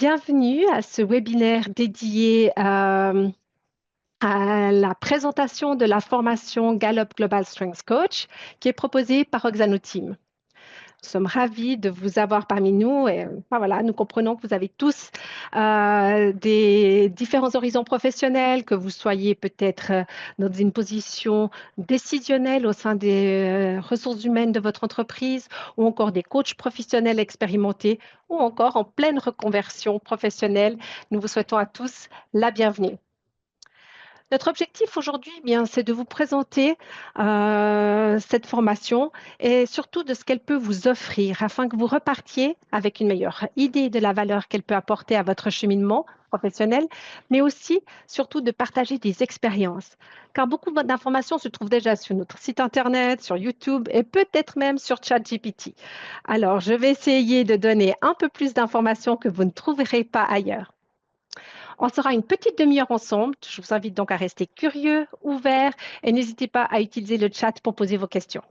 Bienvenue à ce webinaire dédié à la présentation de la formation Gallup Global Strengths Coach qui est proposée par Oxano Team. Nous sommes ravis de vous avoir parmi nous et voilà, nous comprenons que vous avez tous des différents horizons professionnels, que vous soyez peut-être dans une position décisionnelle au sein des ressources humaines de votre entreprise ou encore des coachs professionnels expérimentés ou encore en pleine reconversion professionnelle. Nous vous souhaitons à tous la bienvenue. Notre objectif aujourd'hui, c'est de vous présenter cette formation et surtout de ce qu'elle peut vous offrir afin que vous repartiez avec une meilleure idée de la valeur qu'elle peut apporter à votre cheminement professionnel, mais aussi, surtout, de partager des expériences. Car beaucoup d'informations se trouvent déjà sur notre site Internet, sur YouTube et peut-être même sur ChatGPT. Alors, je vais essayer de donner un peu plus d'informations que vous ne trouverez pas ailleurs. On sera une petite demi-heure ensemble. Je vous invite donc à rester curieux, ouvert et n'hésitez pas à utiliser le chat pour poser vos questions.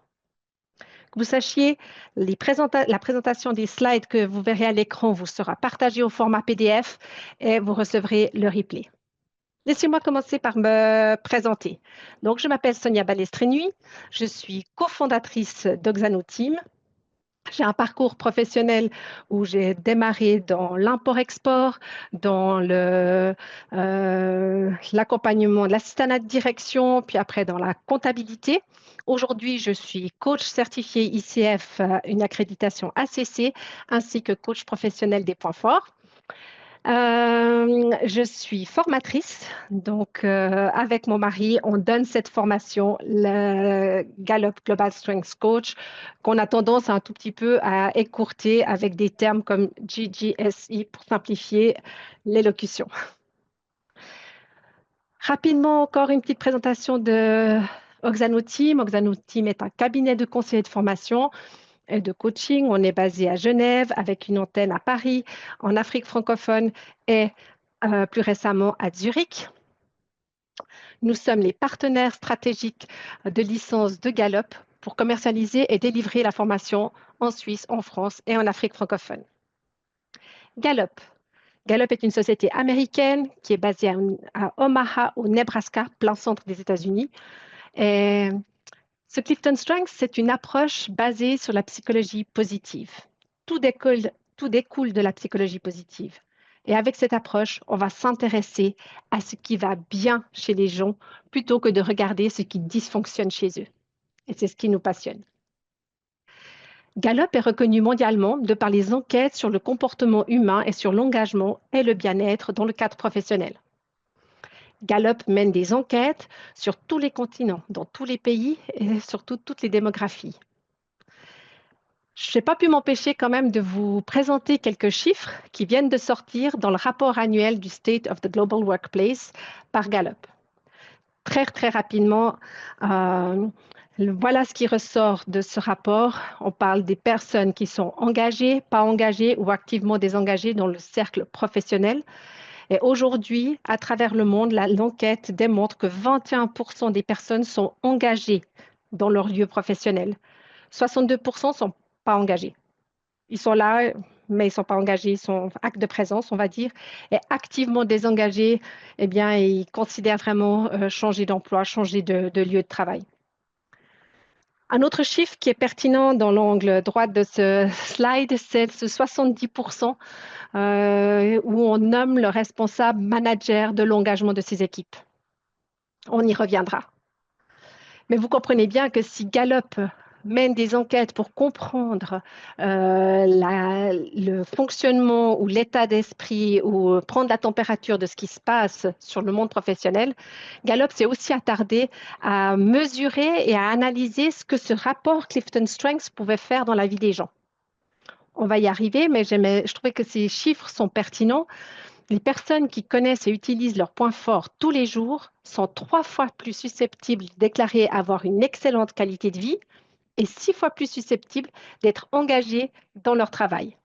Que vous sachiez, la présentation des slides que vous verrez à l'écran vous sera partagée au format PDF et vous recevrez le replay. Laissez-moi commencer par me présenter. Donc, je m'appelle Sonia Balestrénuy, je suis cofondatrice d'Oxano Team. J'ai un parcours professionnel où j'ai démarré dans l'import-export, dans l'accompagnement, l'assistanat de direction, puis après dans la comptabilité. Aujourd'hui, je suis coach certifié ICF, une accréditation ACC, ainsi que coach professionnel des points forts. Je suis formatrice, donc avec mon mari, on donne cette formation, le Gallup Global Strengths Coach, qu'on a tendance un tout petit peu à écourter avec des termes comme GGSE pour simplifier l'élocution. Rapidement, encore une petite présentation de Oxano Team. Oxano Team est un cabinet de conseil et de formation et de coaching. On est basé à Genève avec une antenne à Paris, en Afrique francophone et plus récemment à Zurich. Nous sommes les partenaires stratégiques de licence de Gallup pour commercialiser et délivrer la formation en Suisse, en France et en Afrique francophone. Gallup. Gallup est une société américaine qui est basée à Omaha, au Nebraska, plein centre des États-Unis. Et ce Clifton Strengths, c'est une approche basée sur la psychologie positive. Tout découle de la psychologie positive. Et avec cette approche, on va s'intéresser à ce qui va bien chez les gens plutôt que de regarder ce qui dysfonctionne chez eux. Et c'est ce qui nous passionne. Gallup est reconnu mondialement de par les enquêtes sur le comportement humain et sur l'engagement et le bien-être dans le cadre professionnel. Gallup mène des enquêtes sur tous les continents, dans tous les pays et surtout toutes les démographies. Je n'ai pas pu m'empêcher quand même de vous présenter quelques chiffres qui viennent de sortir dans le rapport annuel du State of the Global Workplace par Gallup. Très rapidement, voilà ce qui ressort de ce rapport. On parle des personnes qui sont engagées, pas engagées ou activement désengagées dans le cercle professionnel. Et aujourd'hui, à travers le monde, l'enquête démontre que 21% des personnes sont engagées dans leur lieu professionnel. 62% ne sont pas engagés. Ils sont là, mais ils ne sont pas engagés, ils sont acte de présence, on va dire. Et activement désengagés, eh bien, ils considèrent vraiment changer d'emploi, changer de lieu de travail. Un autre chiffre qui est pertinent dans l'angle droit de ce slide, c'est ce 70% où on nomme le responsable manager de l'engagement de ses équipes. On y reviendra. Mais vous comprenez bien que si Gallup mène des enquêtes pour comprendre le fonctionnement ou l'état d'esprit ou prendre la température de ce qui se passe sur le monde professionnel, Gallup s'est aussi attardé à mesurer et à analyser ce que ce rapport Clifton Strengths pouvait faire dans la vie des gens. On va y arriver, mais je trouvais que ces chiffres sont pertinents. Les personnes qui connaissent et utilisent leurs points forts tous les jours sont 3 fois plus susceptibles de déclarer avoir une excellente qualité de vie et 6 fois plus susceptibles d'être engagées dans leur travail.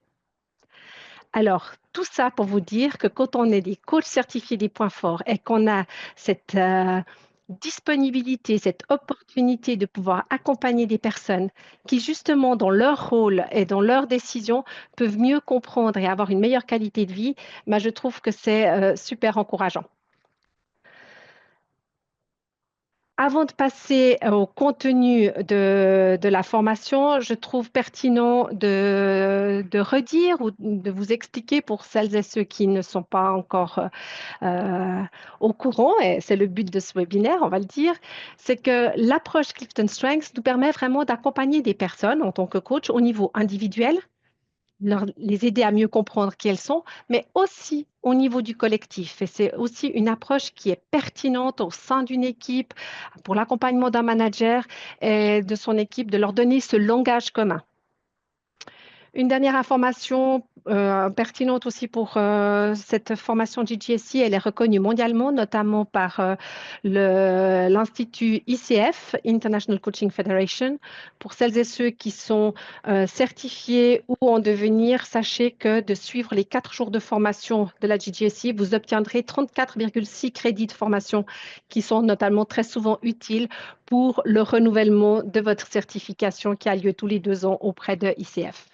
Alors, tout ça pour vous dire que quand on est des coachs certifiés des points forts et qu'on a cette disponibilité, cette opportunité de pouvoir accompagner des personnes qui, justement, dans leur rôle et dans leurs décisions, peuvent mieux comprendre et avoir une meilleure qualité de vie, ben, je trouve que c'est super encourageant. Avant de passer au contenu de la formation, je trouve pertinent de redire ou de vous expliquer pour celles et ceux qui ne sont pas encore euh, au courant, et c'est le but de ce webinaire, on va le dire, c'est que l'approche Clifton Strengths nous permet vraiment d'accompagner des personnes en tant que coach au niveau individuel, les aider à mieux comprendre qui elles sont, mais aussi au niveau du collectif. Et c'est aussi une approche qui est pertinente au sein d'une équipe, pour l'accompagnement d'un manager et de son équipe, de leur donner ce langage commun. Une dernière information pertinente aussi pour cette formation GGSC, elle est reconnue mondialement, notamment par l'Institut ICF, International Coaching Federation. Pour celles et ceux qui sont certifiés ou en devenir, sachez que de suivre les 4 jours de formation de la GGSC, vous obtiendrez 34,6 crédits de formation qui sont notamment très souvent utiles pour le renouvellement de votre certification qui a lieu tous les 2 ans auprès de ICF.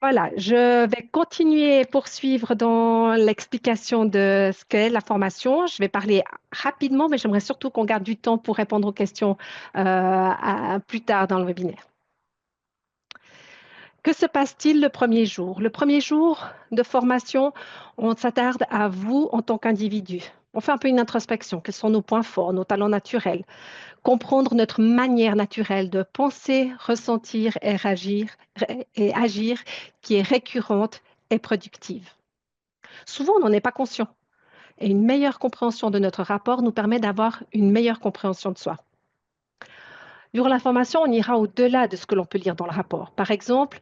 Voilà, je vais continuer et poursuivre dans l'explication de ce qu'est la formation. Je vais parler rapidement, mais j'aimerais surtout qu'on garde du temps pour répondre aux questions plus tard dans le webinaire. Que se passe-t-il le premier jour? Le premier jour de formation, on s'attarde à vous en tant qu'individu. On fait un peu une introspection. Quels sont nos points forts, nos talents naturels? Comprendre notre manière naturelle de penser, ressentir et agir qui est récurrente et productive. Souvent, on n'en est pas conscient. Et une meilleure compréhension de notre rapport nous permet d'avoir une meilleure compréhension de soi. Durant la formation, on ira au-delà de ce que l'on peut lire dans le rapport. Par exemple,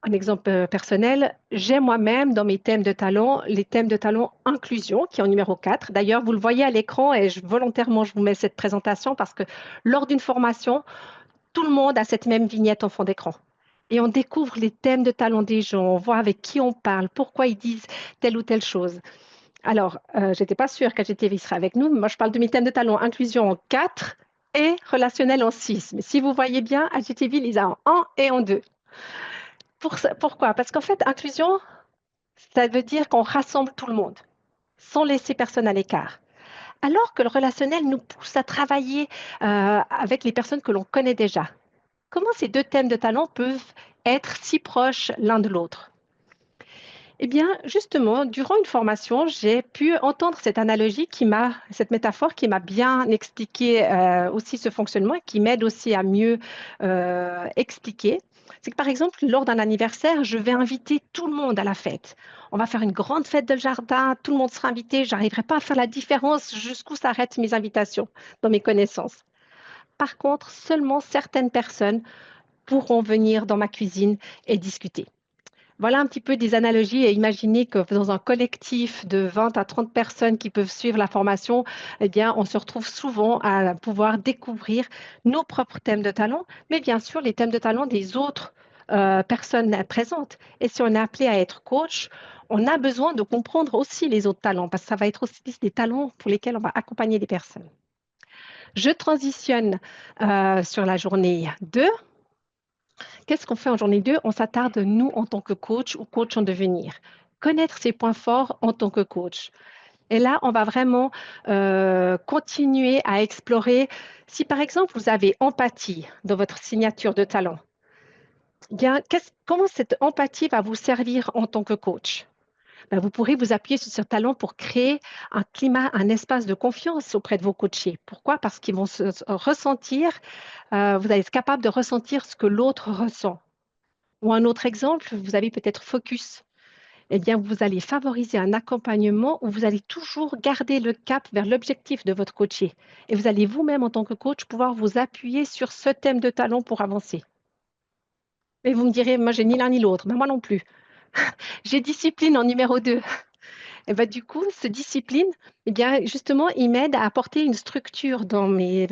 un exemple personnel, j'ai moi-même dans mes thèmes de talent, les thèmes de talent inclusion, qui est en numéro 4. D'ailleurs, vous le voyez à l'écran et volontairement, je vous mets cette présentation parce que lors d'une formation, tout le monde a cette même vignette en fond d'écran. Et on découvre les thèmes de talent des gens, on voit avec qui on parle, pourquoi ils disent telle ou telle chose. Alors, je n'étais pas sûre qu'AGTV serait avec nous. Moi, je parle de mes thèmes de talent inclusion en 4 et relationnel en 6. Mais si vous voyez bien, AGTV les a en 1 et en 2. Pourquoi? Parce qu'en fait, inclusion, ça veut dire qu'on rassemble tout le monde, sans laisser personne à l'écart. Alors que le relationnel nous pousse à travailler avec les personnes que l'on connaît déjà. Comment ces deux thèmes de talent peuvent être si proches l'un de l'autre? Eh bien, justement, durant une formation, j'ai pu entendre cette analogie cette métaphore qui m'a bien expliqué aussi ce fonctionnement et qui m'aide aussi à mieux expliquer. C'est que par exemple, lors d'un anniversaire, je vais inviter tout le monde à la fête. On va faire une grande fête de jardin, tout le monde sera invité. Je n'arriverai pas à faire la différence jusqu'où s'arrêtent mes invitations dans mes connaissances. Par contre, seulement certaines personnes pourront venir dans ma cuisine et discuter. Voilà un petit peu des analogies et imaginez que dans un collectif de 20 à 30 personnes qui peuvent suivre la formation, eh bien, on se retrouve souvent à pouvoir découvrir nos propres thèmes de talent, mais bien sûr les thèmes de talent des autres personnes présentes. Et si on est appelé à être coach, on a besoin de comprendre aussi les autres talents parce que ça va être aussi des talents pour lesquels on va accompagner des personnes. Je transitionne sur la journée 2. Qu'est-ce qu'on fait en journée 2? On s'attarde, nous, en tant que coach ou coach en devenir. Connaître ses points forts en tant que coach. Et là, on va vraiment continuer à explorer. Si par exemple, vous avez empathie dans votre signature de talent, eh bien, comment cette empathie va vous servir en tant que coach? Ben, vous pourrez vous appuyer sur ce talent pour créer un climat, un espace de confiance auprès de vos coachés. Pourquoi? Parce qu'ils vont se ressentir, vous allez être capable de ressentir ce que l'autre ressent. Ou un autre exemple, vous avez peut-être focus. Eh bien, vous allez favoriser un accompagnement où vous allez toujours garder le cap vers l'objectif de votre coaché. Et vous allez vous-même, en tant que coach, pouvoir vous appuyer sur ce thème de talent pour avancer. Et vous me direz, moi, j'ai ni l'un ni l'autre. Ben, moi non plus. J'ai discipline en numéro 2. Et ben, du coup, ce discipline, eh bien, justement, il m'aide à apporter une structure dans mes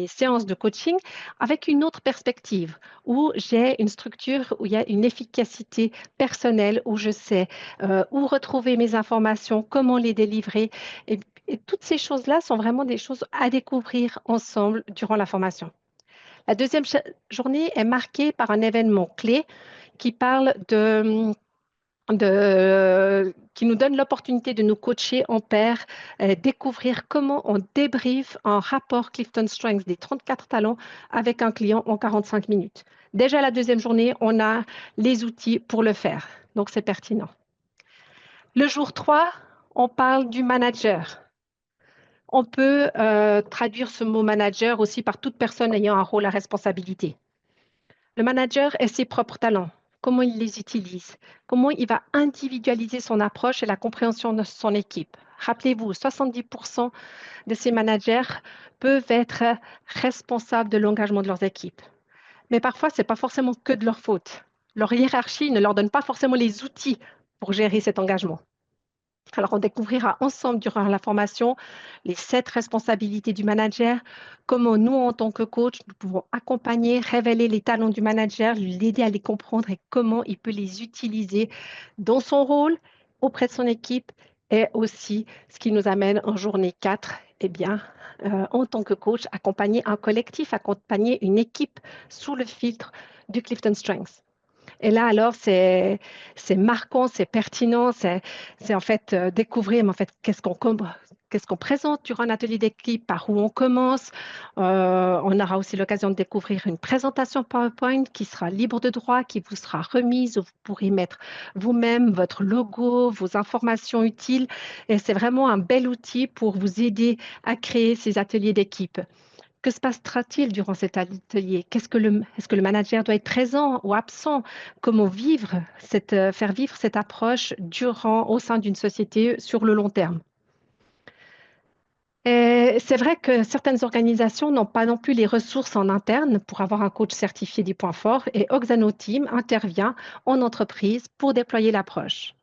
séances de coaching avec une autre perspective, où j'ai une structure, où il y a une efficacité personnelle, où je sais où retrouver mes informations, comment les délivrer. Et toutes ces choses-là sont vraiment des choses à découvrir ensemble durant la formation. La deuxième journée est marquée par un événement clé qui parle qui nous donne l'opportunité de nous coacher en pair, découvrir comment on débriefe un rapport Clifton Strengths des 34 talents avec un client en 45 minutes. Déjà la deuxième journée, on a les outils pour le faire. Donc, c'est pertinent. Le jour 3, on parle du manager. On peut traduire ce mot manager aussi par toute personne ayant un rôle à responsabilité. Le manager est ses propres talents, comment il les utilise, comment il va individualiser son approche et la compréhension de son équipe. Rappelez-vous, 70% de ces managers peuvent être responsables de l'engagement de leurs équipes. Mais parfois, ce n'est pas forcément que de leur faute. Leur hiérarchie ne leur donne pas forcément les outils pour gérer cet engagement. Alors, on découvrira ensemble durant la formation les 7 responsabilités du manager, comment nous, en tant que coach, nous pouvons accompagner, révéler les talents du manager, l'aider à les comprendre et comment il peut les utiliser dans son rôle, auprès de son équipe et aussi ce qui nous amène en journée 4, eh bien, en tant que coach, accompagner un collectif, accompagner une équipe sous le filtre du Clifton Strengths. Et là, alors, c'est marquant, c'est pertinent, c'est en fait découvrir mais en fait, qu'est-ce qu'on présente durant un atelier d'équipe, par où on commence. On aura aussi l'occasion de découvrir une présentation PowerPoint qui sera libre de droit, qui vous sera remise, où vous pourrez mettre vous-même votre logo, vos informations utiles. Et c'est vraiment un bel outil pour vous aider à créer ces ateliers d'équipe. Que se passera-t-il durant cet atelier? Est-ce que le manager doit être présent ou absent? Comment faire vivre cette approche au sein d'une société sur le long terme? Et c'est vrai que certaines organisations n'ont pas non plus les ressources en interne pour avoir un coach certifié des points forts et Oxano Team intervient en entreprise pour déployer l'approche.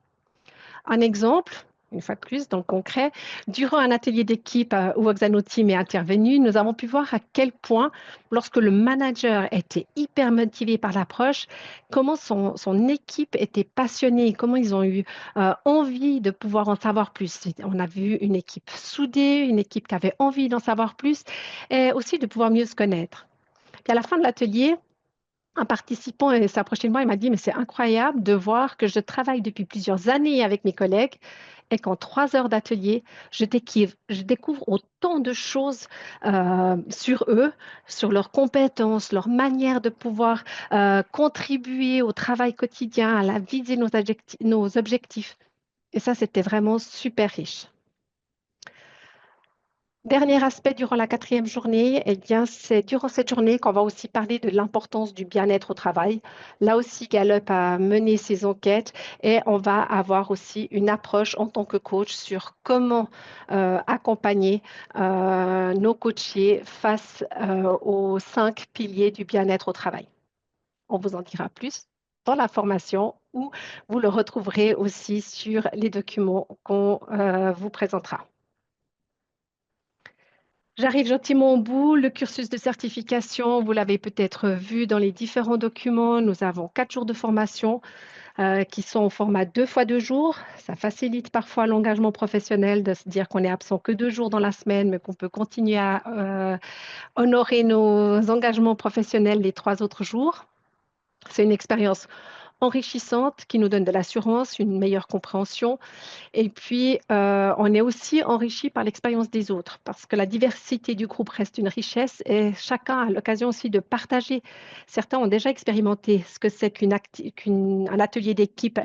Un exemple, une fois de plus, dans le concret, durant un atelier d'équipe où Oxano Team est intervenu, nous avons pu voir à quel point, lorsque le manager était hyper motivé par l'approche, comment son équipe était passionnée, comment ils ont eu envie de pouvoir en savoir plus. On a vu une équipe soudée, une équipe qui avait envie d'en savoir plus et aussi de pouvoir mieux se connaître. Et à la fin de l'atelier, un participant s'est approché de moi et m'a dit, mais c'est incroyable de voir que je travaille depuis plusieurs années avec mes collègues et qu'en 3 heures d'atelier, je découvre autant de choses sur eux, sur leurs compétences, leur manière de pouvoir contribuer au travail quotidien, à la viser nos objectifs. Et ça, c'était vraiment super riche. Dernier aspect durant la 4e journée, eh bien, c'est durant cette journée qu'on va aussi parler de l'importance du bien-être au travail. Là aussi, Gallup a mené ses enquêtes et on va avoir aussi une approche en tant que coach sur comment accompagner nos coachés face aux 5 piliers du bien-être au travail. On vous en dira plus dans la formation ou vous le retrouverez aussi sur les documents qu'on vous présentera. J'arrive gentiment au bout. Le cursus de certification, vous l'avez peut-être vu dans les différents documents. Nous avons 4 jours de formation qui sont au format 2 fois 2 jours. Ça facilite parfois l'engagement professionnel de se dire qu'on est absent que 2 jours dans la semaine, mais qu'on peut continuer à honorer nos engagements professionnels les 3 autres jours. C'est une expérience enrichissante qui nous donne de l'assurance, une meilleure compréhension. Et puis, on est aussi enrichi par l'expérience des autres parce que la diversité du groupe reste une richesse et chacun a l'occasion aussi de partager. Certains ont déjà expérimenté ce que c'est qu'un atelier d'équipe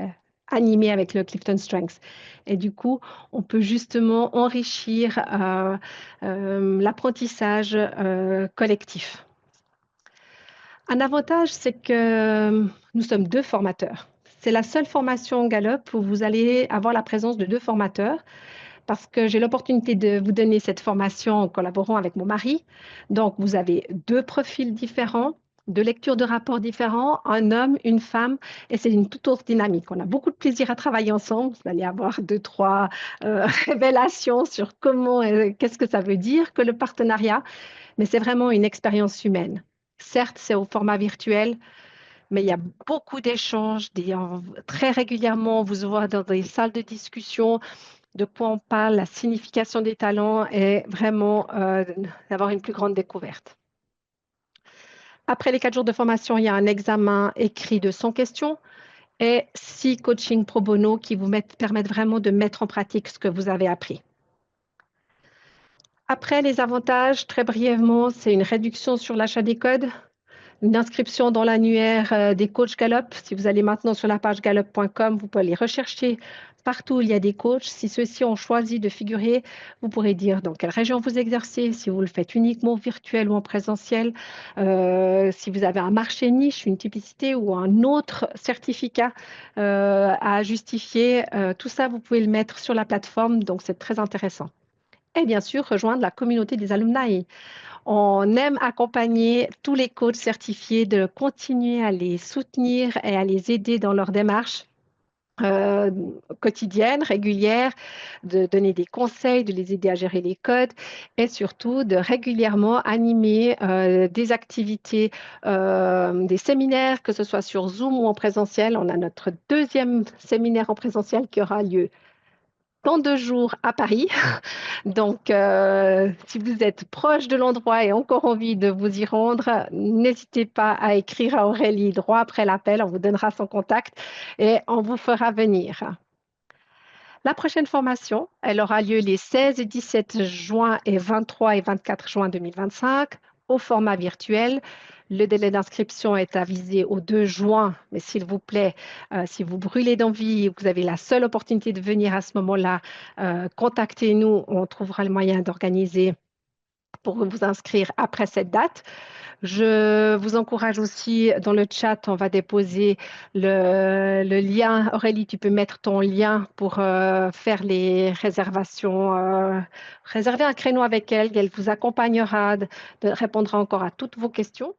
animé avec le Clifton Strengths. Et du coup, on peut justement enrichir l'apprentissage collectif. Un avantage, c'est que nous sommes 2 formateurs. C'est la seule formation Gallup où vous allez avoir la présence de 2 formateurs parce que j'ai l'opportunité de vous donner cette formation en collaborant avec mon mari. Donc, vous avez 2 profils différents, 2 lectures de rapports différents, un homme, une femme, et c'est une toute autre dynamique. On a beaucoup de plaisir à travailler ensemble. Vous allez avoir 2, 3 révélations sur qu'est-ce que ça veut dire que le partenariat, mais c'est vraiment une expérience humaine. Certes, c'est au format virtuel, mais il y a beaucoup d'échanges. Très régulièrement, on vous voit dans des salles de discussion. de quoi on parle, la signification des talents et vraiment d'avoir une plus grande découverte. Après les 4 jours de formation, il y a un examen écrit de 100 questions et 6 coachings pro bono qui vous permettent vraiment de mettre en pratique ce que vous avez appris. Après, les avantages, très brièvement, c'est une réduction sur l'achat des codes, une inscription dans l'annuaire des coachs Gallup. Si vous allez maintenant sur la page gallup.com, vous pouvez les rechercher partout où il y a des coachs. Si ceux-ci ont choisi de figurer, vous pourrez dire dans quelle région vous exercez, si vous le faites uniquement virtuel ou en présentiel, si vous avez un marché niche, une typicité ou un autre certificat à justifier. Tout ça, vous pouvez le mettre sur la plateforme, donc c'est très intéressant. Et bien sûr, rejoindre la communauté des alumni. On aime accompagner tous les coachs certifiés, de continuer à les soutenir et à les aider dans leur démarche euh, quotidienne, régulière, de donner des conseils, de les aider à gérer les codes et surtout de régulièrement animer des activités, des séminaires, que ce soit sur Zoom ou en présentiel. On a notre deuxième séminaire en présentiel qui aura lieu dans 2 jours à Paris. Donc, si vous êtes proche de l'endroit et encore envie de vous y rendre, n'hésitez pas à écrire à Aurélie droit après l'appel. On vous donnera son contact et on vous fera venir. La prochaine formation, elle aura lieu les 16 et 17 juin et 23 et 24 juin 2025 au format virtuel. Le délai d'inscription est avisé au 2 juin, mais s'il vous plaît, si vous brûlez d'envie et que vous avez la seule opportunité de venir à ce moment-là, contactez-nous, on trouvera le moyen d'organiser pour vous inscrire après cette date. Je vous encourage aussi dans le chat, on va déposer le lien. Aurélie, tu peux mettre ton lien pour faire les réservations, réserver un créneau avec elle. Elle vous accompagnera, répondra encore à toutes vos questions.